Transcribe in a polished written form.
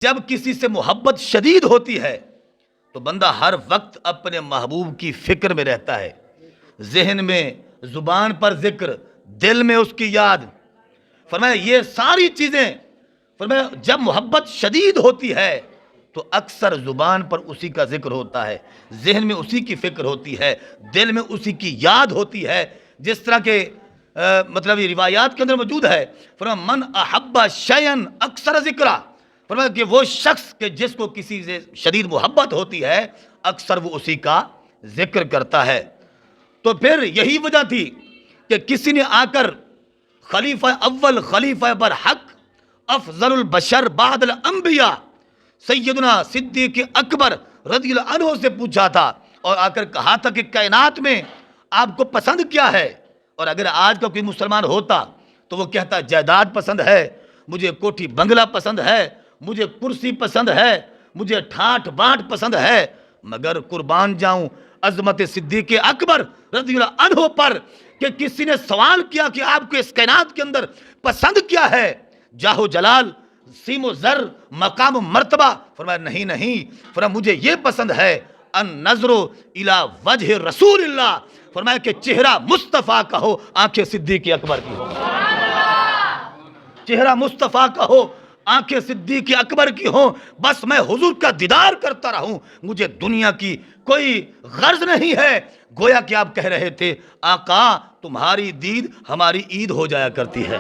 جب کسی سے محبت شدید ہوتی ہے تو بندہ ہر وقت اپنے محبوب کی فکر میں رہتا ہے، ذہن میں، زبان پر ذکر، دل میں اس کی یاد۔ فرمایا یہ ساری چیزیں، فرمایا جب محبت شدید ہوتی ہے تو اکثر زبان پر اسی کا ذکر ہوتا ہے، ذہن میں اسی کی فکر ہوتی ہے، دل میں اسی کی یاد ہوتی ہے۔ جس طرح کے مطلب یہ روایات کے اندر موجود ہے، فرمایا من احب شیئن اکثر ذکرہ، فرمایا کہ وہ شخص کہ جس کو کسی سے شدید محبت ہوتی ہے اکثر وہ اسی کا ذکر کرتا ہے۔ تو پھر یہی وجہ تھی کہ کسی نے آ کر خلیفہ اول، خلیفہ برحق، افضل البشر بعد الانبیاء، سیدنا صدیق اکبر رضی اللہ عنہ سے پوچھا تھا اور آ کر کہا تھا کہ کائنات میں آپ کو پسند کیا ہے؟ اور اگر آج کا کوئی مسلمان ہوتا تو وہ کہتا جائیداد پسند ہے، مجھے کوٹھی بنگلہ پسند ہے، مجھے کرسی پسند ہے، مجھے ٹھاٹ بانٹ پسند ہے، مگر قربان جاؤں عظمت صدیق اکبر رضی اللہ عنہ پر کہ کسی نے سوال کیا کہ آپ کو اس کائنات کے اندر پسند کیا ہے؟ جاہ و جلال، سیم و زر، مقام و مرتبہ؟ فرمایا نہیں، فرمایا مجھے یہ پسند ہے ان نظر الی وجہ رسول اللہ، فرمایا کہ چہرہ مصطفیٰ کا ہو، آنکھیں صدیق اکبر کی ہو، چہرہ مصطفیٰ کا ہو، آنکھیں صدیق اکبر کی ہوں، بس میں حضور کا دیدار کرتا رہوں، مجھے دنیا کی کوئی غرض نہیں ہے۔ گویا کہ آپ کہہ رہے تھے آقا تمہاری دید ہماری عید ہو جایا کرتی ہے۔